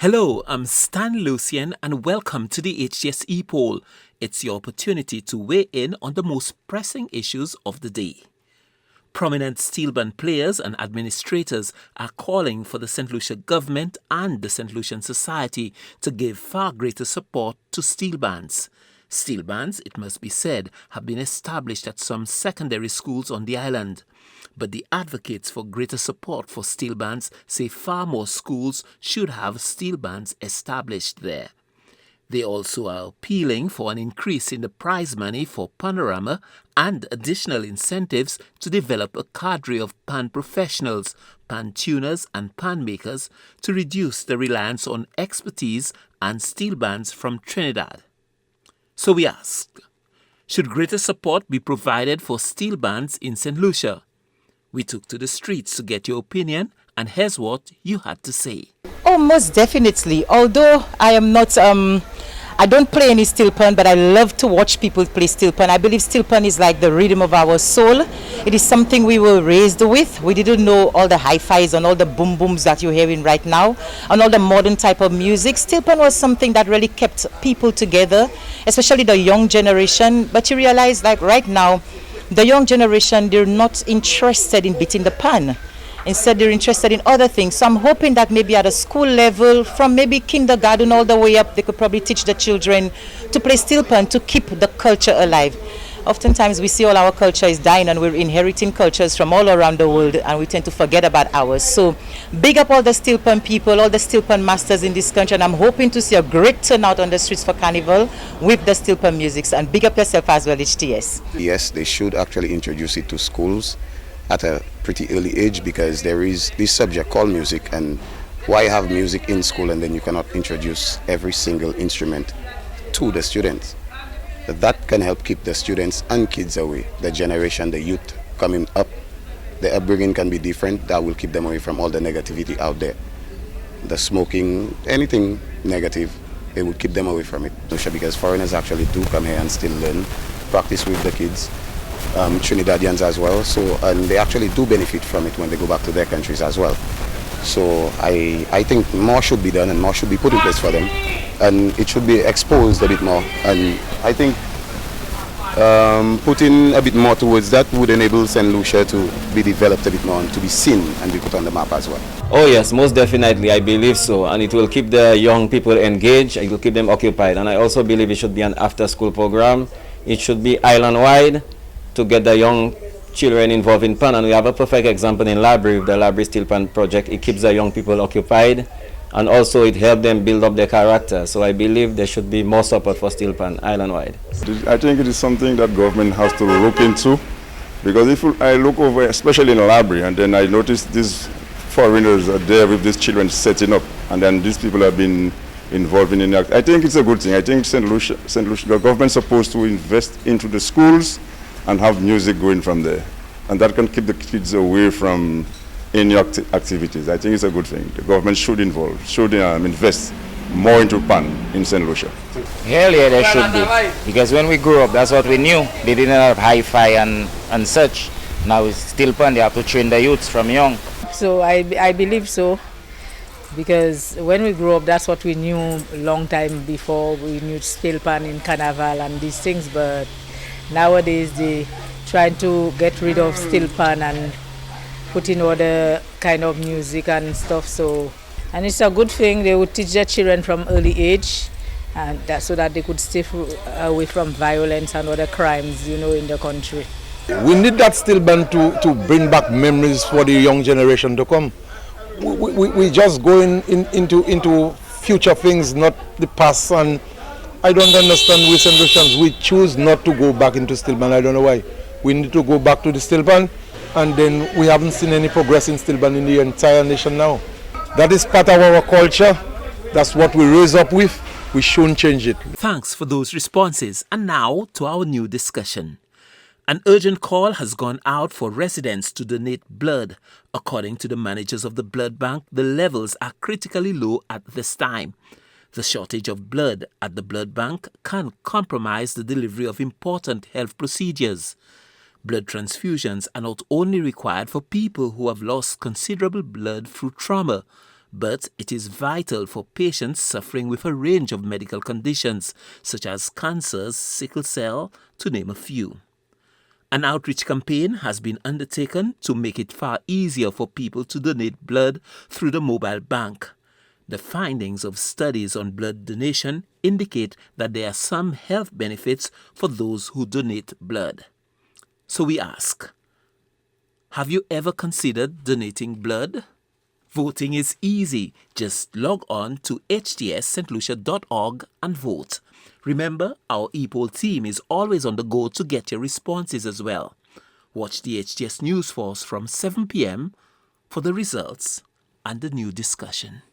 Hello, I'm Stan Lucian and welcome to the HTS Epoll. It's your opportunity to weigh in on the most pressing issues of the day. Prominent steel band players and administrators are calling for the St. Lucia government and the St. Lucian Society to give far greater support to steel bands. Steel bands, it must be said, have been established at some secondary schools on the island. But the advocates for greater support for steel bands say far more schools should have steel bands established there. They also are appealing for an increase in the prize money for Panorama and additional incentives to develop a cadre of pan professionals, pan tuners and pan makers to reduce the reliance on expertise and steel bands from Trinidad. So we ask, should greater support be provided for steel bands in St. Lucia? We took to the streets to get your opinion, and here's what you had to say. Oh, most definitely. Although I am not, I don't play any steel pan, but I love to watch people play steel pan. I believe steel pan is like the rhythm of our soul. It is something we were raised with. We didn't know all the hi-fis and all the boom booms that you're hearing right now, and all the modern type of music. Steel pan was something that really kept people together, especially the young generation. But you realize, like right now, the young generation, they're not interested in beating the pan. Instead, they're interested in other things. So I'm hoping that maybe at a school level, from maybe kindergarten all the way up, they could probably teach the children to play steel pan to keep the culture alive. Oftentimes we see all our culture is dying and we're inheriting cultures from all around the world and we tend to forget about ours. So big up all the steel pan people, all the steel pan masters in this country, and I'm hoping to see a great turnout on the streets for Carnival with the steel pan music. And big up yourself as well, HTS. Yes, they should actually introduce it to schools at a pretty early age, because there is this subject called music, and why have music in school and then you cannot introduce every single instrument to the students? That can help keep the students and kids away, the generation, the youth coming up. The upbringing can be different. That will keep them away from all the negativity out there. The smoking, anything negative, it would keep them away from it. Because foreigners actually do come here and still learn, practice with the kids, Trinidadians as well. So, and they actually do benefit from it when they go back to their countries as well. So I think more should be done and more should be put in place for them, and it should be exposed a bit more. And I think putting a bit more towards that would enable St. Lucia to be developed a bit more and to be seen and be put on the map as well. Oh yes, most definitely, I believe so. And it will keep the young people engaged, it will keep them occupied. And I also believe it should be an after-school program. It should be island-wide to get the young children involved in pan, and we have a perfect example in Library with the Library Steel Pan project. It keeps the young people occupied, and also it helps them build up their character. So I believe there should be more support for steel pan island-wide. I think it is something that government has to look into, because if I look over, especially in the library, and then I notice these foreigners are there with these children setting up, and then these people have been involved in it. I think it's a good thing. I think St. Lucia, the government is supposed to invest into the schools and have music going from there, and that can keep the kids away from any activities. I think it's a good thing. The government should invest more into pan in St. Lucia. Hell yeah, there should be, because when we grew up, that's what we knew. They didn't have hi-fi and such. Now it's steel pan. They have to train the youths from young. So I believe so, because when we grew up, that's what we knew a long time before. We knew steel pan in Carnival and these things, but nowadays they trying to get rid of steel pan and put in other kind of music and stuff. So, and it's a good thing. They would teach their children from early age, and that so that they could stay away from violence and other crimes, in the country. We need that steel band to bring back memories for the young generation to come. We just going into future things, not the past, and I don't understand we St. Lucians. We choose not to go back into steel band. I don't know why. We need to go back to the steel band, and then we haven't seen any progress in steel band in the entire nation now. That is part of our culture. That's what we raise up with. We shouldn't change it. Thanks for those responses. And now to our new discussion. An urgent call has gone out for residents to donate blood. According to the managers of the blood bank, the levels are critically low at this time. The shortage of blood at the blood bank can compromise the delivery of important health procedures. Blood transfusions are not only required for people who have lost considerable blood through trauma, but it is vital for patients suffering with a range of medical conditions, such as cancers, sickle cell, to name a few. An outreach campaign has been undertaken to make it far easier for people to donate blood through the mobile bank. The findings of studies on blood donation indicate that there are some health benefits for those who donate blood. So we ask, have you ever considered donating blood? Voting is easy. Just log on to htsstlucia.org and vote. Remember, our Epoll team is always on the go to get your responses as well. Watch the HTS News Force from 7 p.m. for the results and the new discussion.